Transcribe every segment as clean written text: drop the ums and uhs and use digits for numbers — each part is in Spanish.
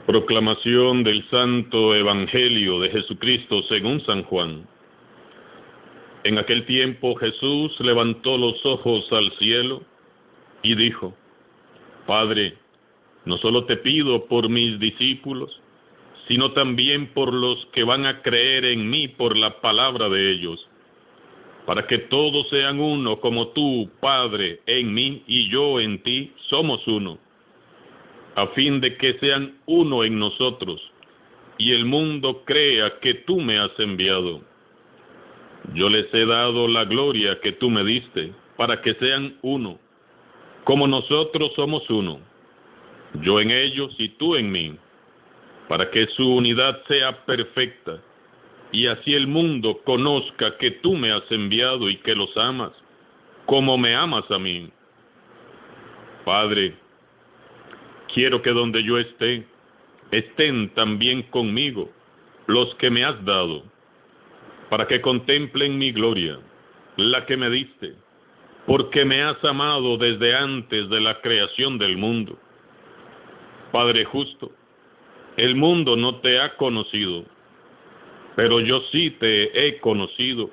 Proclamación del Santo Evangelio de Jesucristo según San Juan. En aquel tiempo Jesús levantó los ojos al cielo y dijo: Padre, no solo te pido por mis discípulos, sino también por los que van a creer en mí por la palabra de ellos, para que todos sean uno, como tú, Padre, en mí y yo en ti, somos uno, a fin de que sean uno en nosotros, y el mundo crea que tú me has enviado. Yo les he dado la gloria que tú me diste, para que sean uno, como nosotros somos uno, yo en ellos y tú en mí, para que su unidad sea perfecta, y así el mundo conozca que tú me has enviado y que los amas, como me amas a mí. Padre, quiero que donde yo esté, estén también conmigo los que me has dado, para que contemplen mi gloria, la que me diste, porque me has amado desde antes de la creación del mundo. Padre justo, el mundo no te ha conocido, pero yo sí te he conocido,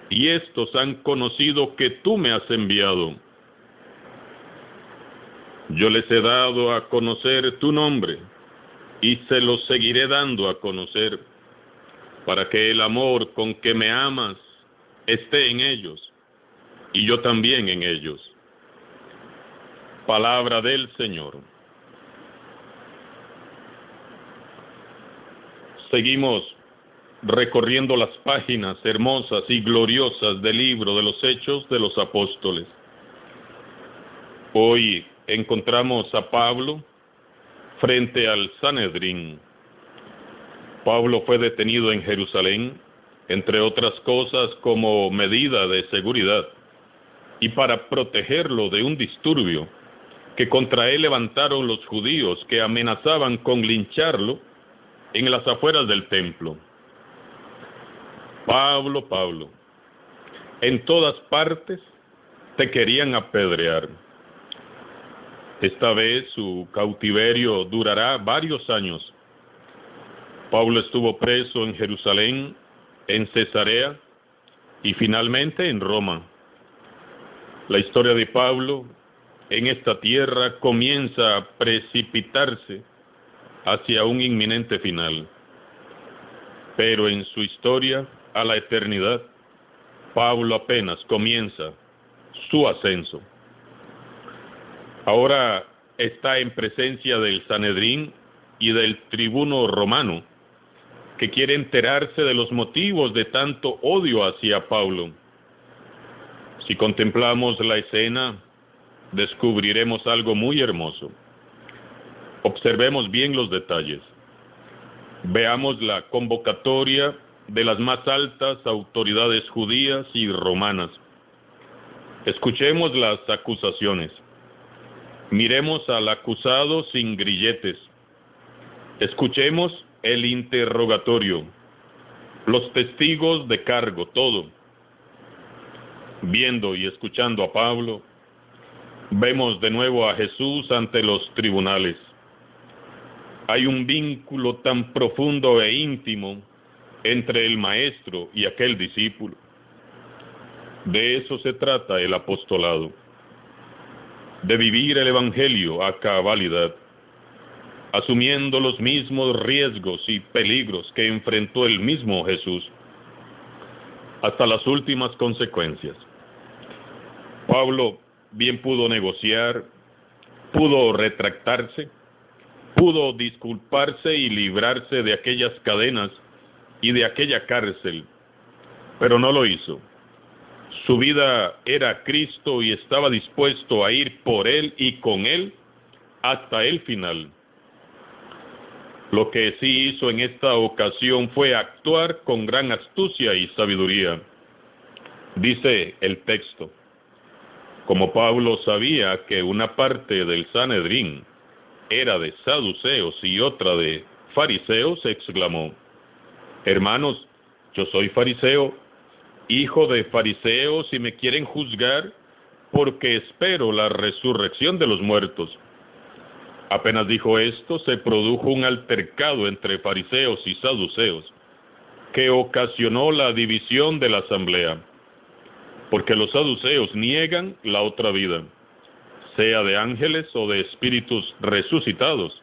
y estos han conocido que tú me has enviado. Yo les he dado a conocer tu nombre, y se los seguiré dando a conocer, para que el amor con que me amas esté en ellos, y yo también en ellos. Palabra del Señor. Seguimos recorriendo las páginas hermosas y gloriosas del libro de los Hechos de los Apóstoles. Hoy encontramos a Pablo frente al Sanedrín. Pablo fue detenido en Jerusalén, entre otras cosas como medida de seguridad, y para protegerlo de un disturbio que contra él levantaron los judíos que amenazaban con lincharlo en las afueras del templo. Pablo, Pablo, en todas partes te querían apedrear. Esta vez su cautiverio durará varios años. Pablo estuvo preso en Jerusalén, en Cesarea y finalmente en Roma. La historia de Pablo en esta tierra comienza a precipitarse hacia un inminente final. Pero en su historia a la eternidad, Pablo apenas comienza su ascenso. Ahora está en presencia del Sanedrín y del tribuno romano, que quiere enterarse de los motivos de tanto odio hacia Pablo. Si contemplamos la escena, descubriremos algo muy hermoso. Observemos bien los detalles. Veamos la convocatoria de las más altas autoridades judías y romanas. Escuchemos las acusaciones. Miremos al acusado sin grilletes. Escuchemos el interrogatorio, los testigos de cargo, todo. Viendo y escuchando a Pablo, vemos de nuevo a Jesús ante los tribunales. Hay un vínculo tan profundo e íntimo entre el maestro y aquel discípulo. De eso se trata el apostolado, de vivir el Evangelio a cabalidad, asumiendo los mismos riesgos y peligros que enfrentó el mismo Jesús, hasta las últimas consecuencias. Pablo bien pudo negociar, pudo retractarse, pudo disculparse y librarse de aquellas cadenas y de aquella cárcel, pero no lo hizo. Su vida era Cristo y estaba dispuesto a ir por Él y con Él hasta el final. Lo que sí hizo en esta ocasión fue actuar con gran astucia y sabiduría. Dice el texto: como Pablo sabía que una parte del Sanedrín era de saduceos y otra de fariseos, exclamó: hermanos, yo soy fariseo, hijo de fariseos, y me quieren juzgar porque espero la resurrección de los muertos. Apenas dijo esto, se produjo un altercado entre fariseos y saduceos, que ocasionó la división de la asamblea, porque los saduceos niegan la otra vida, sea de ángeles o de espíritus resucitados,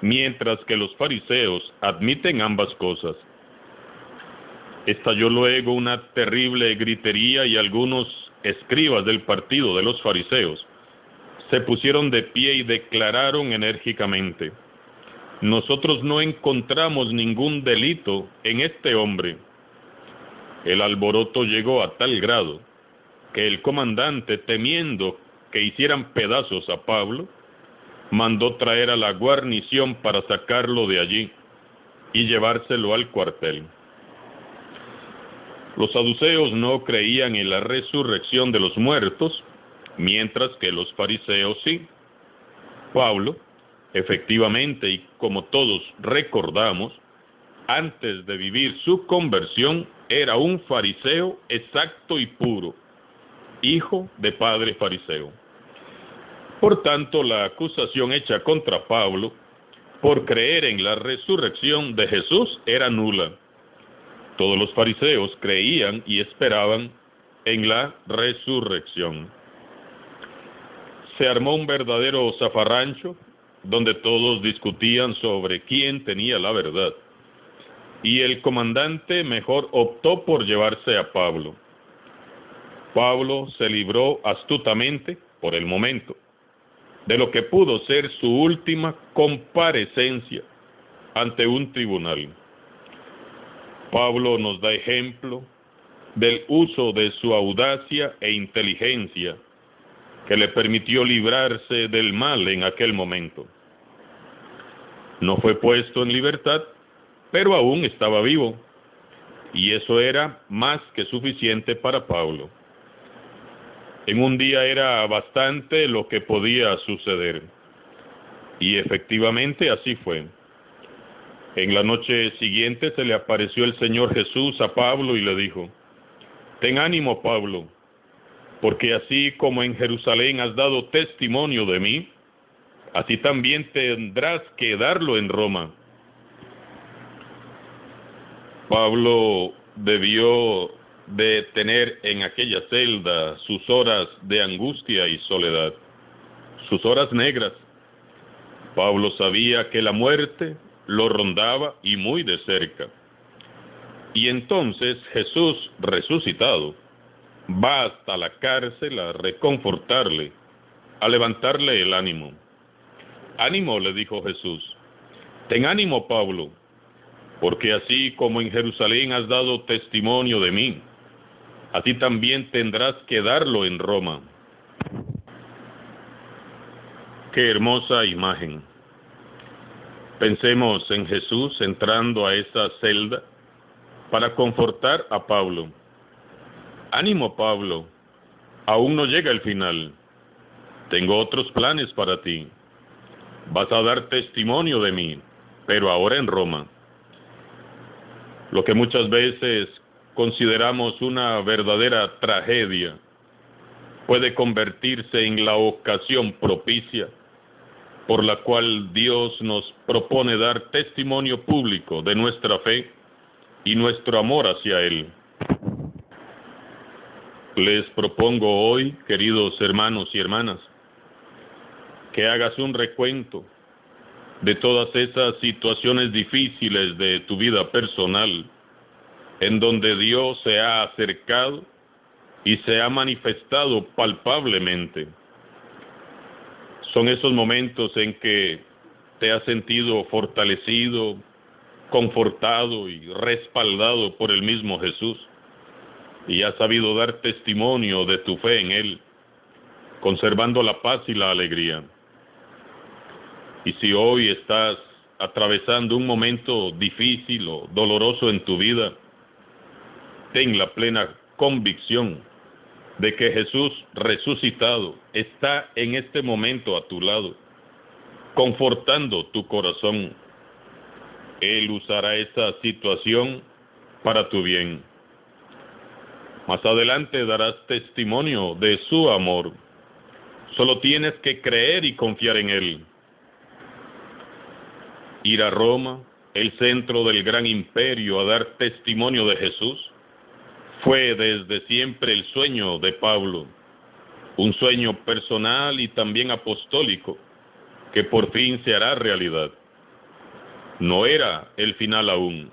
mientras que los fariseos admiten ambas cosas. Estalló luego una terrible gritería y algunos escribas del partido de los fariseos se pusieron de pie y declararon enérgicamente: nosotros no encontramos ningún delito en este hombre. El alboroto llegó a tal grado que el comandante, temiendo que hicieran pedazos a Pablo, mandó traer a la guarnición para sacarlo de allí y llevárselo al cuartel. Los saduceos no creían en la resurrección de los muertos, mientras que los fariseos sí. Pablo, efectivamente, y como todos recordamos, antes de vivir su conversión, era un fariseo exacto y puro, hijo de padre fariseo. Por tanto, la acusación hecha contra Pablo por creer en la resurrección de Jesús era nula. Todos los fariseos creían y esperaban en la resurrección. Se armó un verdadero zafarrancho, donde todos discutían sobre quién tenía la verdad, y el comandante mejor optó por llevarse a Pablo. Pablo se libró astutamente, por el momento, de lo que pudo ser su última comparecencia ante un tribunal. Pablo nos da ejemplo del uso de su audacia e inteligencia que le permitió librarse del mal en aquel momento. No fue puesto en libertad, pero aún estaba vivo, y eso era más que suficiente para Pablo. En un día era bastante lo que podía suceder, y efectivamente así fue. En la noche siguiente se le apareció el Señor Jesús a Pablo y le dijo: ten ánimo, Pablo, porque así como en Jerusalén has dado testimonio de mí, así también tendrás que darlo en Roma. Pablo debió de tener en aquella celda sus horas de angustia y soledad, sus horas negras. Pablo sabía que la muerte lo rondaba y muy de cerca. Y entonces Jesús resucitado va hasta la cárcel a reconfortarle, a levantarle el ánimo. Ánimo, le dijo Jesús. Ten ánimo, Pablo, porque así como en Jerusalén has dado testimonio de mí, así también tendrás que darlo en Roma. Qué hermosa imagen. Pensemos en Jesús entrando a esa celda para confortar a Pablo. Ánimo, Pablo, aún no llega el final. Tengo otros planes para ti. Vas a dar testimonio de mí, pero ahora en Roma. Lo que muchas veces consideramos una verdadera tragedia puede convertirse en la ocasión propicia por la cual Dios nos propone dar testimonio público de nuestra fe y nuestro amor hacia Él. Les propongo hoy, queridos hermanos y hermanas, que hagas un recuento de todas esas situaciones difíciles de tu vida personal, en donde Dios se ha acercado y se ha manifestado palpablemente. Son esos momentos en que te has sentido fortalecido, confortado y respaldado por el mismo Jesús, y has sabido dar testimonio de tu fe en Él, conservando la paz y la alegría. Y si hoy estás atravesando un momento difícil o doloroso en tu vida, ten la plena convicción de que Jesús resucitado está en este momento a tu lado, confortando tu corazón. Él usará esa situación para tu bien. Más adelante darás testimonio de su amor. Solo tienes que creer y confiar en Él. Ir a Roma, el centro del gran imperio, a dar testimonio de Jesús, fue desde siempre el sueño de Pablo, un sueño personal y también apostólico, que por fin se hará realidad. No era el final aún.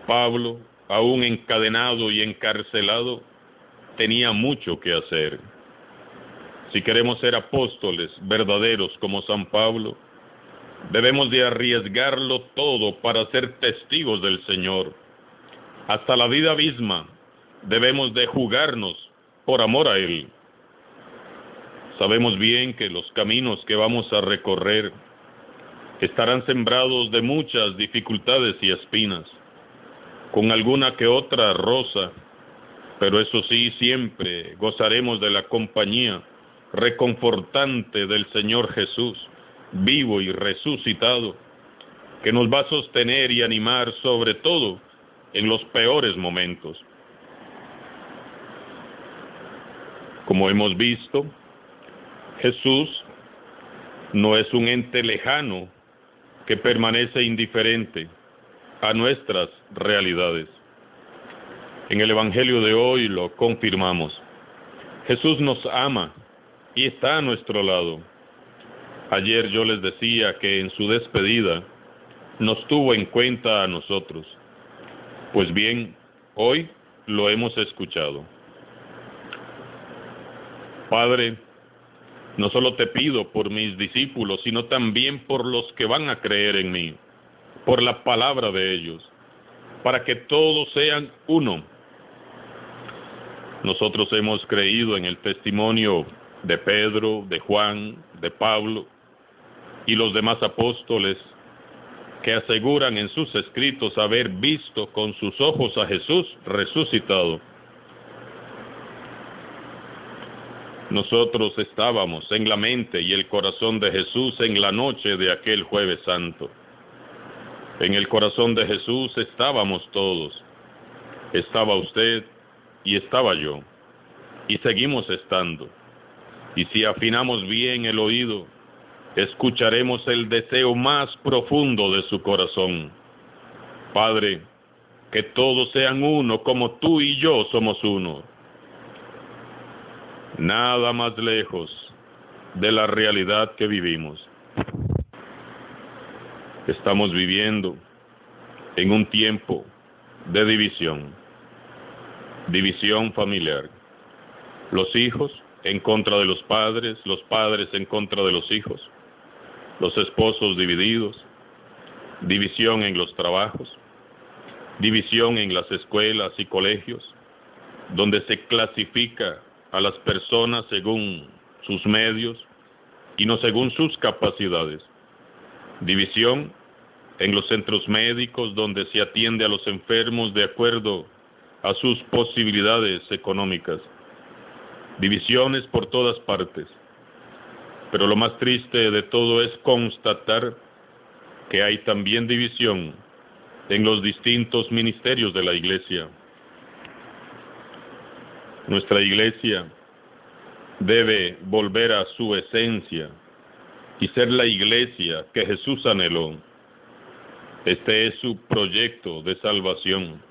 Pablo, aún encadenado y encarcelado, tenía mucho que hacer. Si queremos ser apóstoles verdaderos como San Pablo, debemos de arriesgarlo todo para ser testigos del Señor. Hasta la vida misma debemos de jugarnos por amor a Él. Sabemos bien que los caminos que vamos a recorrer estarán sembrados de muchas dificultades y espinas, con alguna que otra rosa, pero eso sí, siempre gozaremos de la compañía reconfortante del Señor Jesús, vivo y resucitado, que nos va a sostener y animar sobre todo en los peores momentos. Como hemos visto, Jesús no es un ente lejano que permanece indiferente a nuestras realidades. En el Evangelio de hoy lo confirmamos. Jesús nos ama y está a nuestro lado. Ayer yo les decía que en su despedida nos tuvo en cuenta a nosotros. Pues bien, hoy lo hemos escuchado. Padre, no solo te pido por mis discípulos, sino también por los que van a creer en mí, por la palabra de ellos, para que todos sean uno. Nosotros hemos creído en el testimonio de Pedro, de Juan, de Pablo y los demás apóstoles que aseguran en sus escritos haber visto con sus ojos a Jesús resucitado. Nosotros estábamos en la mente y el corazón de Jesús en la noche de aquel Jueves Santo. En el corazón de Jesús estábamos todos. Estaba usted y estaba yo. Y seguimos estando. Y si afinamos bien el oído, escucharemos el deseo más profundo de su corazón. Padre, que todos sean uno como tú y yo somos uno. Nada más lejos de la realidad que vivimos. Estamos viviendo en un tiempo de división familiar. Los hijos en contra de los padres en contra de los hijos, los esposos divididos, división en los trabajos, división en las escuelas y colegios, donde se clasifica a las personas según sus medios y no según sus capacidades. División en los centros médicos, donde se atiende a los enfermos de acuerdo a sus posibilidades económicas. Divisiones por todas partes. Pero lo más triste de todo es constatar que hay también división en los distintos ministerios de la Iglesia. Nuestra Iglesia debe volver a su esencia y ser la Iglesia que Jesús anheló. Este es su proyecto de salvación.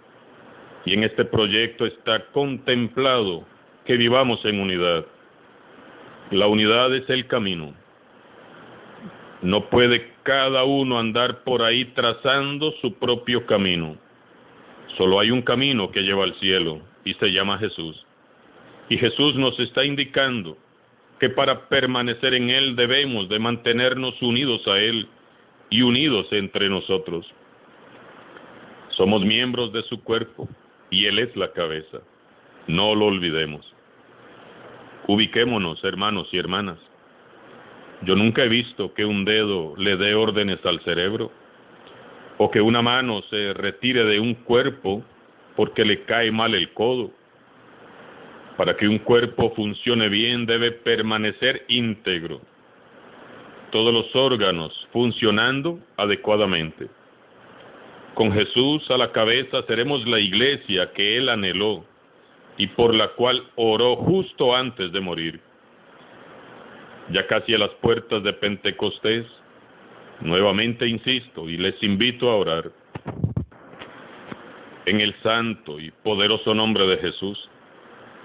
Y en este proyecto está contemplado que vivamos en unidad. La unidad es el camino. No puede cada uno andar por ahí trazando su propio camino. Solo hay un camino que lleva al cielo y se llama Jesús. Y Jesús nos está indicando que para permanecer en Él debemos de mantenernos unidos a Él y unidos entre nosotros. Somos miembros de su cuerpo y Él es la cabeza. No lo olvidemos. Ubiquémonos, hermanos y hermanas. Yo nunca he visto que un dedo le dé órdenes al cerebro o que una mano se retire de un cuerpo porque le cae mal el codo. Para que un cuerpo funcione bien debe permanecer íntegro. Todos los órganos funcionando adecuadamente. Con Jesús a la cabeza seremos la iglesia que Él anheló y por la cual oró justo antes de morir. Ya casi a las puertas de Pentecostés, Nuevamente insisto y les invito a orar. En el santo y poderoso nombre de Jesús,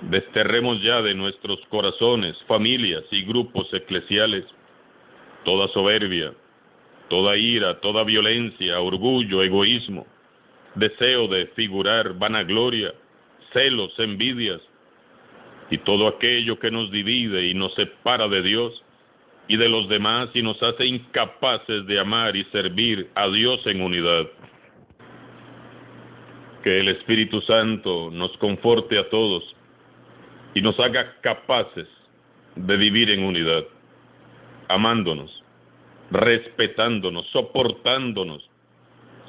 desterremos ya de nuestros corazones, familias y grupos eclesiales toda soberbia, toda ira, toda violencia, orgullo, egoísmo, deseo de figurar, vanagloria, celos, envidias y todo aquello que nos divide y nos separa de Dios y de los demás y nos hace incapaces de amar y servir a Dios en unidad. Que el Espíritu Santo nos conforte a todos y nos haga capaces de vivir en unidad, amándonos, respetándonos, soportándonos,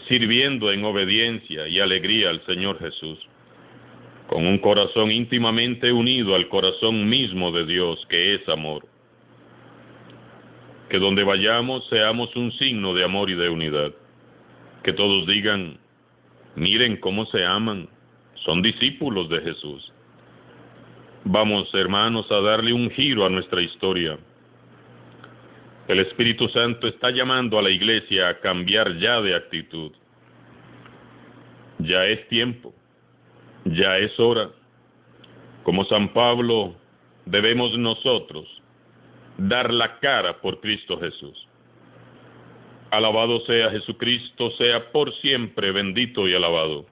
sirviendo en obediencia y alegría al Señor Jesús, con un corazón íntimamente unido al corazón mismo de Dios, que es amor. Que donde vayamos seamos un signo de amor y de unidad. Que todos digan: miren cómo se aman, son discípulos de Jesús. Vamos, hermanos, a darle un giro a nuestra historia. El Espíritu Santo está llamando a la iglesia a cambiar ya de actitud. Ya es tiempo, ya es hora. Como San Pablo, debemos nosotros dar la cara por Cristo Jesús. Alabado sea Jesucristo, sea por siempre bendito y alabado.